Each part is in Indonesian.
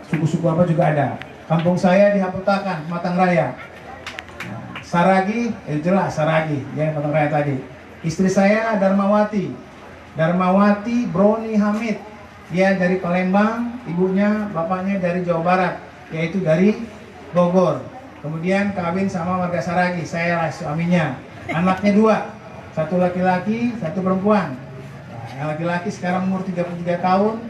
suku-suku apa juga ada. Kampung saya di Haputakan, Matang Raya. Nah, Saragi, jelas Saragi, ya Matang Raya tadi. Istri saya Darmawati Broni Hamid. Dia dari Palembang, ibunya, bapaknya dari Jawa Barat, yaitu dari Bogor. Kemudian kawin sama warga Saragi, saya lah suaminya. Anaknya dua, satu laki-laki, satu perempuan. Nah, yang laki-laki sekarang umur 33 tahun,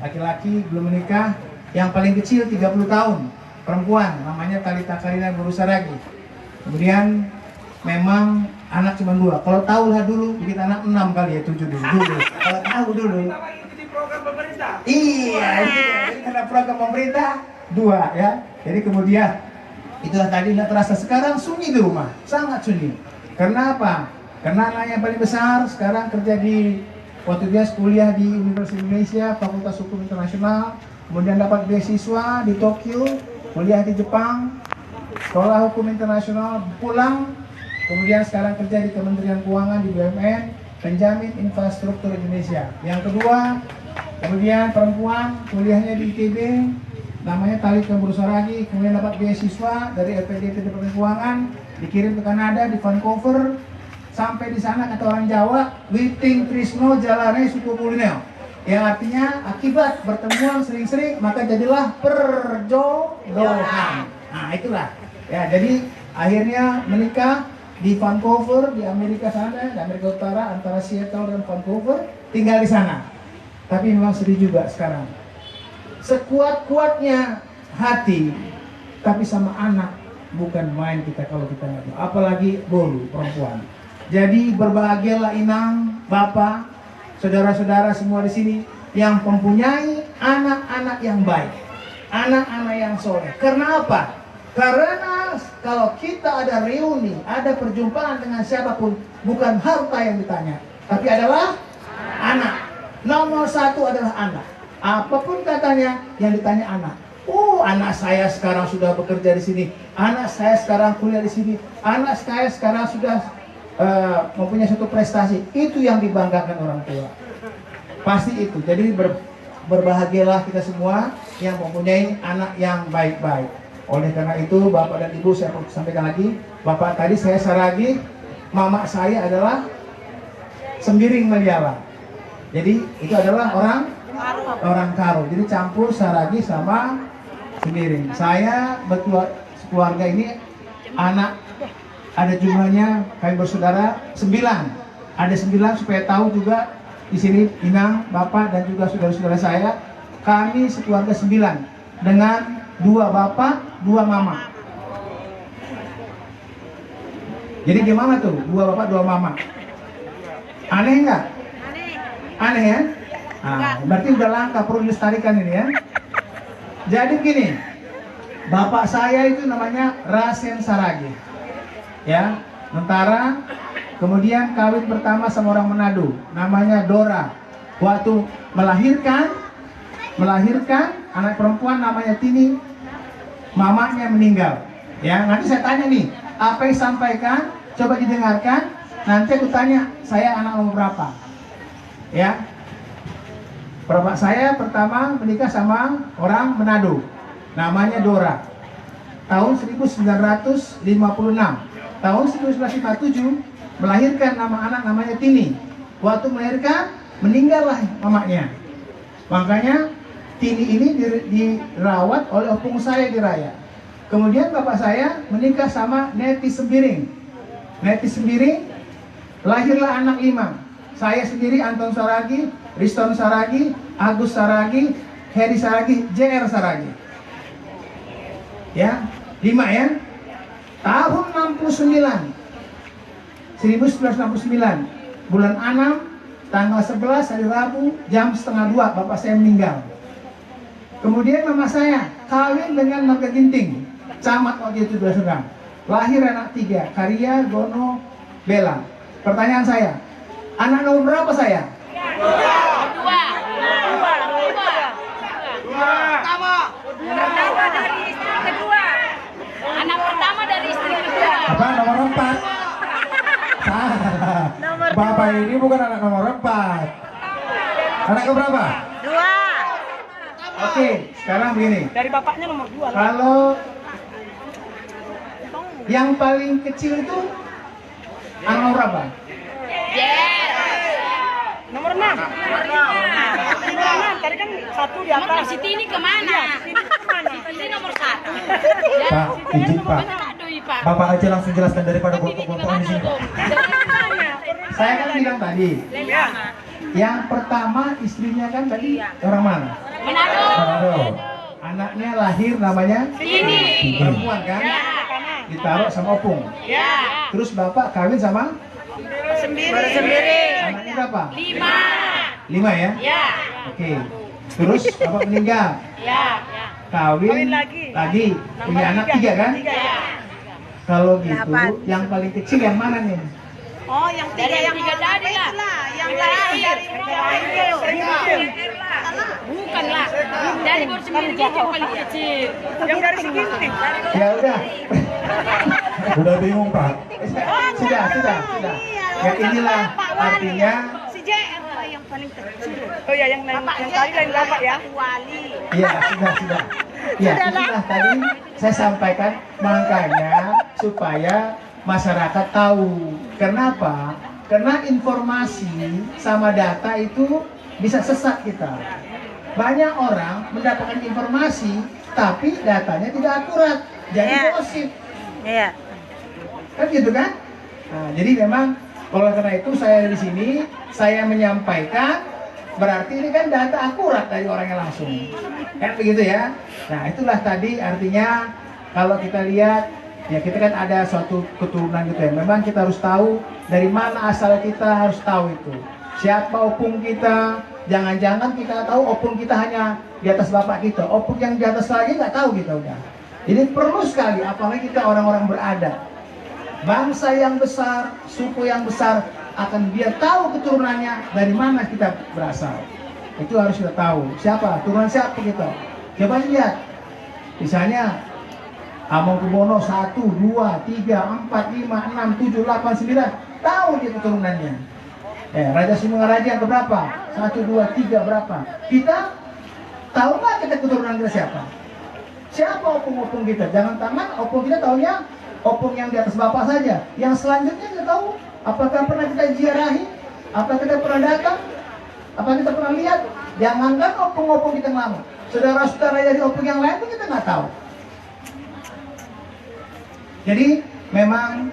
laki-laki belum menikah. Yang paling kecil 30 tahun, perempuan, namanya Talita Karina Guru Saragi. Kemudian memang anak cuma dua. Kalau tahu lah dulu, bikin anak 6 kali ya, 7 dulu. Kalau tahu dulu. Iya, ini karena program pemerintah 2 ya. Jadi kemudian itulah tadi nggak terasa, sekarang sunyi di rumah, sangat sunyi. Karena apa? Karena anak yang paling besar sekarang kerja di Portugis, kuliah di Universitas Indonesia, Fakultas Hukum Internasional. Kemudian dapat beasiswa di Tokyo, kuliah di Jepang, sekolah hukum internasional, pulang. Kemudian sekarang kerja di Kementerian Keuangan di BUMN, penjamin infrastruktur Indonesia. Yang kedua, kemudian perempuan, kuliahnya di ITB, namanya Talita Guru Saragi. Kemudian dapat beasiswa dari LPDP Departemen Keuangan, dikirim ke Kanada di Vancouver. Sampai di sana kata orang Jawa, Witing Trisno Jalane Suku Kuliner. Yang artinya akibat pertemuan sering-sering maka jadilah perjodohan. Nah itulah ya, jadi akhirnya menikah di Vancouver di Amerika sana, di Amerika Utara, antara Seattle dan Vancouver, tinggal di sana. Tapi memang sedih juga sekarang. Sekuat-kuatnya hati, tapi sama anak bukan main kita kalau kita nggak tahu. Apalagi bolu perempuan. Jadi berbahagialah Inang, Bapak, saudara-saudara semua di sini yang mempunyai anak-anak yang baik, anak-anak yang soleh. Karena apa? Karena kalau kita ada reuni, ada perjumpaan dengan siapapun, bukan harta yang ditanya, tapi adalah anak. Nomor 1 adalah anak. Apapun katanya, yang ditanya anak. Oh, anak saya sekarang sudah bekerja di sini. Anak saya sekarang kuliah di sini. Anak saya sekarang sudah mempunyai suatu prestasi. Itu yang dibanggakan orang tua. Pasti itu. Jadi berbahagialah kita semua yang mempunyai anak yang baik-baik. Oleh karena itu, Bapak dan Ibu, saya sampaikan lagi, Bapak tadi saya Saragi, mama saya adalah Sembiring Meliala. Jadi itu adalah orang Karo. Jadi campur Saragi sama Sembiring. Saya keluarga ini anak, ada jumlahnya, kami bersaudara 9. Ada 9 supaya tahu juga di sini Inang, Bapak dan juga saudara-saudara saya, kami sekeluarga 9 dengan 2 bapak, 2 mama. Jadi gimana tuh? 2 bapak, 2 mama. Aneh nggak? Aneh ya? Nah, berarti udah langka, perlu dilestarikan ini ya. Jadi gini, bapak saya itu namanya Rasen Saragi. Ya, tentara. Kemudian kawin pertama sama orang Manado, namanya Dora. Waktu melahirkan anak perempuan namanya Tini, mamanya meninggal. Ya, nanti saya tanya nih, apa yang disampaikan? Coba didengarkan. Nanti aku tanya, saya anak nomor berapa? Ya, bapak saya pertama menikah sama orang Manado, namanya Dora. Tahun 1956. Tahun 1957 melahirkan anak namanya Tini. Waktu melahirkan meninggallah mamanya. Makanya Tini ini dirawat oleh opung saya di Raya. Kemudian bapak saya menikah sama Neti Sembiring. Neti Sembiring lahirlah anak 5. Saya sendiri Anton Saragi, Riston Saragi, Agus Saragi, Heri Saragi, JR Saragi. Ya, 5 ya. Tahun 1969, bulan 6, tanggal 11 hari Rabu, jam 1:30 bapak saya meninggal. Kemudian mama saya kawin dengan Marga Ginting, camat waktu itu Serang. Lahir anak 3, Karya, Gono, Bella. Pertanyaan saya, anak nomor berapa saya? Dua dari istri kedua. Anak pertama dari istri kedua. Apa nomor 4? Salah. Bapak ini bukan anak nomor 4. Anak ke berapa? 2. Oke. sekarang begini. Dari bapaknya nomor 2 lah. Kalau yang paling kecil itu anak nomor berapa? Nomor 6. Nomor 6. Tadi kan 1 di atas. Nomor Siti ini kemana? Siti kemana? Siti nomor 1. Pak, izin Pak. Pak. Bapak aja langsung jelaskan daripada kelompok-kelompokan di sini. Saya kan bilang tadi, Ya. yang pertama istrinya kan tadi orang mana? Manado. Manado. Anaknya lahir namanya Ini. perempuan kan? Ya. Ditaruh sama opung. Ya. Terus bapak kawin sama Sendiri. anaknya berapa? 5. 5 ya? Ya. Oke. Terus bapak meninggal, Ya. kawin lagi, punya anak 3 kan? 3 ya. Kalau gitu, yang paling kecil yang mana nih? Oh, yang 3 Dari yang 3 tadi lah. yang lahir. lahir. Bukan lah. Dari baru 9 gitu yang paling kecil. Yang dari seginting. Ya udah. Udah bingung Pak. Sudah. Ya inilah artinya. Si J yang paling kecil. Oh ya, yang tadi lain bapak ya. Ya sudah. Ya itulah tadi saya sampaikan, makanya supaya masyarakat tahu. Kenapa? Karena informasi sama data itu bisa sesat kita. Banyak orang mendapatkan informasi tapi datanya tidak akurat, jadi gosip. Iya. Kan gitu kan? Nah, jadi memang oleh karena itu saya di sini saya menyampaikan, berarti ini kan data akurat dari orangnya langsung. Kan begitu ya? Nah, itulah tadi artinya kalau kita lihat ya kita kan ada suatu keturunan gitu ya. Memang kita harus tahu dari mana asal kita, harus tahu itu. Siapa opung kita? Jangan-jangan kita tahu opung kita hanya di atas bapak kita. Opung yang di atas lagi nggak tahu kita udah. Jadi perlu sekali, apalagi kita orang-orang berada. Bangsa yang besar, suku yang besar, akan dia tahu keturunannya dari mana kita berasal. Itu harus kita tahu. Siapa? Turunan siapa kita? Coba lihat. Misalnya Hamengkubuwono 1, 2, 3, 4, 5, 6, 7, 8, 9. Tahu dia keturunannya. Raja Singaraja yang berapa? 1, 2, 3 berapa? Kita tahu nggak kita keturunan kita siapa? Siapa opung-opung kita? Jangan tangan opung kita taunya opung yang di atas bapak saja. Yang selanjutnya kita tahu. Apakah pernah kita ziarahi? Apakah kita pernah datang? Apakah kita pernah lihat? Jangankan opung-opung kita yang lama. Saudara-saudara dari opung yang lain pun kita nggak tahu. Jadi memang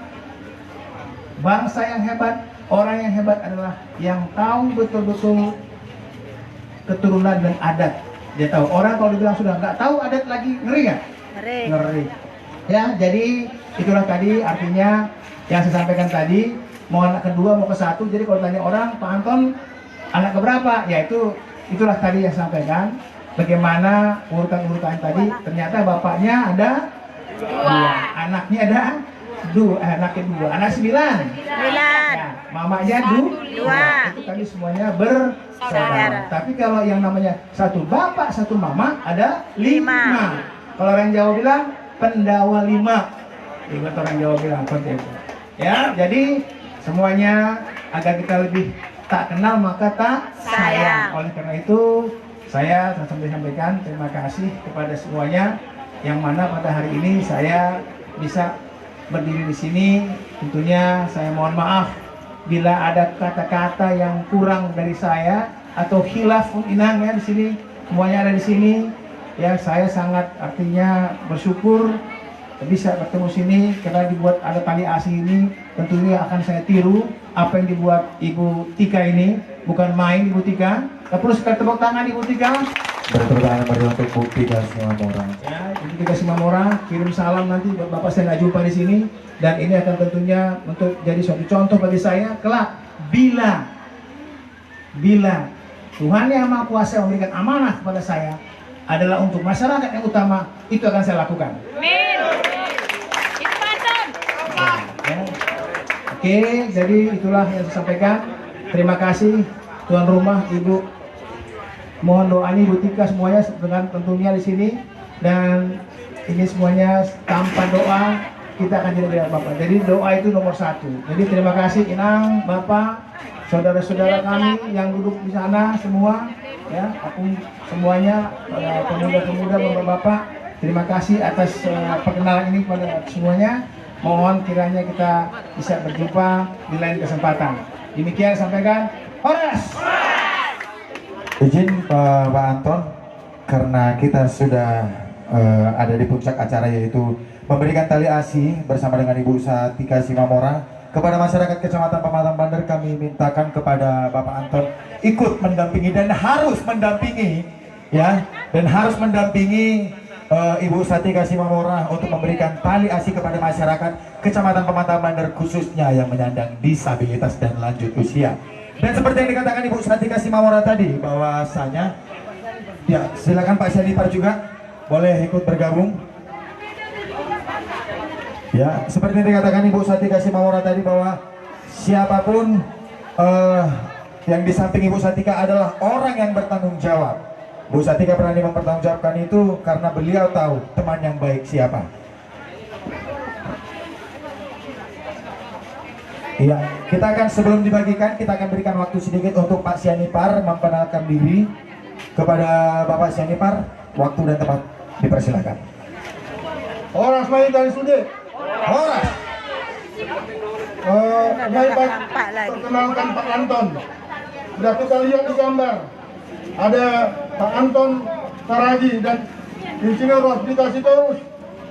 bangsa yang hebat, orang yang hebat adalah yang tahu betul-betul keturunan dan adat. Dia tahu. Orang kalau dibilang sudah nggak tahu adat lagi, ngeri nggak? Ngeri. Ya, jadi itulah tadi artinya yang saya sampaikan tadi. Mau anak kedua, mau ke satu. Jadi kalau tanya orang, Pak Anton anak keberapa? Ya itulah tadi yang saya sampaikan. Bagaimana urutan-urutan tadi? Ternyata bapaknya ada 2, anaknya ada 2, anaknya 2, anak 9. Ya, mamanya 2. Itu tadi semuanya bersaudara. Tapi kalau yang namanya satu bapak, satu mama ada 5. Kalau orang Jawa bilang pendawa 5. Ingat orang Jawa bilang seperti itu. Ya, jadi semuanya agar kita lebih tak kenal maka tak sayang. Oleh karena itu saya sampaikan terima kasih kepada semuanya yang mana pada hari ini saya bisa berdiri di sini. Tentunya saya mohon maaf bila ada kata-kata yang kurang dari saya atau khilaf inang ya di sini. Semuanya ada di sini. Ya saya sangat artinya bersyukur bisa bertemu sini karena dibuat ada tali asih ini. Tentunya akan saya tiru apa yang dibuat Ibu Tika ini, bukan main Ibu Tika. Terus kita tepuk tangan Ibu Tika. Berterbangan meriah untuk Bu Tika Simamora. Ya, Ibu Tika Simamora kirim salam nanti buat Bapak, saya nggak jumpa di sini, dan ini akan tentunya untuk jadi suatu contoh bagi saya kelak bila Tuhan Yang Maha Kuasa memberikan amanah kepada saya adalah untuk masyarakat yang utama, itu akan saya lakukan. Amin. Itu Anton. Ya. Oke, jadi itulah yang saya sampaikan. Terima kasih tuan rumah, Ibu. Mohon doanya Ibu Tika semuanya dengan tentunya di sini, dan ini semuanya tanpa doa kita akan jadi Bapak. Jadi doa itu nomor 1. Jadi terima kasih Inang, Bapak, saudara-saudara kami yang duduk di sana semua, ya, aku semuanya, pemuda-pemuda, bapak-bapak, terima kasih atas perkenalan ini kepada semuanya. Mohon kiranya kita bisa berjumpa di lain kesempatan. Demikian sampaikan, Horas. Izin Pak Anton, karena kita sudah ada di puncak acara, yaitu memberikan tali asi bersama dengan Ibu Satika Simamora kepada masyarakat Kecamatan Pematang Bandar. Kami mintakan kepada Bapak Anton ikut mendampingi dan harus mendampingi, ya, dan harus mendampingi Ibu Satika Simamora untuk memberikan tali asi kepada masyarakat Kecamatan Pematang Bandar, khususnya yang menyandang disabilitas dan lanjut usia. Dan seperti yang dikatakan Ibu Satika Simamora tadi, bahwasanya, ya, silakan Pak Syanipar juga boleh ikut bergabung. Ya, seperti yang dikatakan Ibu Satika Simamora tadi, bahwa siapapun yang di samping Ibu Satika adalah orang yang bertanggung jawab. Bu Satika berani mempertanggungjawabkan itu karena beliau tahu teman yang baik siapa. Iya, kita akan, sebelum dibagikan, kita akan berikan waktu sedikit untuk Pak Syanipar memperkenalkan diri. Kepada Bapak Syanipar, waktu dan tempat dipersilakan. Horas main dari Sude. Horas. Baik, perkenalkan Pak Anton. Sudah kita lihat di gambar. Ada Pak Anton Saragi dan Insinyur Rosbita Sitorus.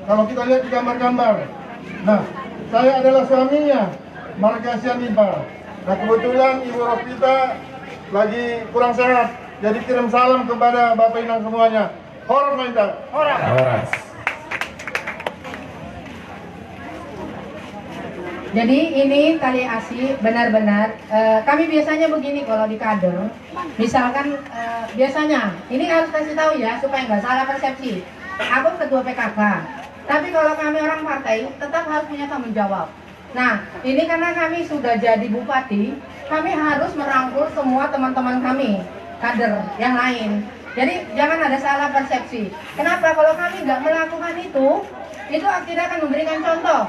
Kalau kita lihat di gambar-gambar. Nah, saya adalah suaminya, Marga Syanipar. Nah, kebetulan Ibu Rosbita lagi kurang sehat, jadi kirim salam kepada Bapak Inang semuanya. Horas Mainta. Horas. Jadi ini tali asi benar-benar kami biasanya begini kalau di kader, misalkan biasanya ini harus kasih tahu ya supaya nggak salah persepsi. Aku ketua PKK, tapi kalau kami orang partai tetap harus punya tanggung jawab. Nah, ini karena kami sudah jadi bupati, kami harus merangkul semua teman-teman kami kader yang lain. Jadi jangan ada salah persepsi. Kenapa? Kalau kami nggak melakukan itu tidak akan memberikan contoh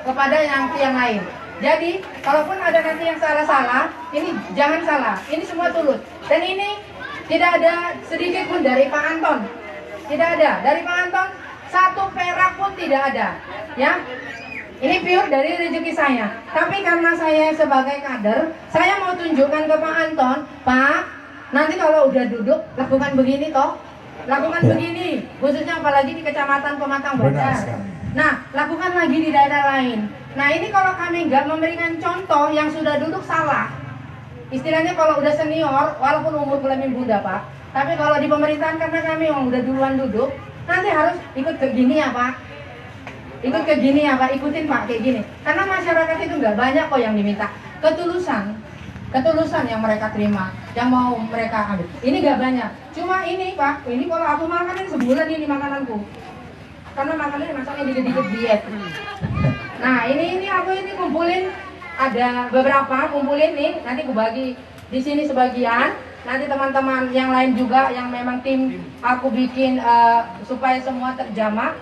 kepada yang lain. Jadi, kalaupun ada nanti yang salah-salah, ini jangan salah. Ini semua tulus. Dan ini tidak ada sedikit pun dari Pak Anton. Tidak ada. Dari Pak Anton, 1 perak pun tidak ada. Ya, ini pure dari rezeki saya. Tapi karena saya sebagai kader, saya mau tunjukkan ke Pak Anton, Pak, nanti kalau udah duduk, lakukan begini toh. Lakukan begini, khususnya apalagi di Kecamatan Pematang Bandar. Nah, lakukan lagi di daerah lain. Nah, ini kalau kami nggak memberikan contoh yang sudah duduk salah. Istilahnya kalau udah senior, walaupun umur kelamin bunda Pak, tapi kalau di pemerintahan karena kami yang udah duluan duduk, nanti harus ikut ke gini ya Pak. Ikut ke gini ya Pak, ikutin Pak kayak gini. Karena masyarakat itu nggak banyak kok yang diminta. Ketulusan yang mereka terima, yang mau mereka ambil. Ini nggak banyak. Cuma ini Pak, ini kalau aku makan ini sebulan ini makananku. Karena makanannya masaknya dikit-dikit diet. Nah ini aku kumpulin, ada beberapa kumpulin nih, nanti aku bagi di sini sebagian, nanti teman-teman yang lain juga yang memang tim aku bikin supaya semua terjamah.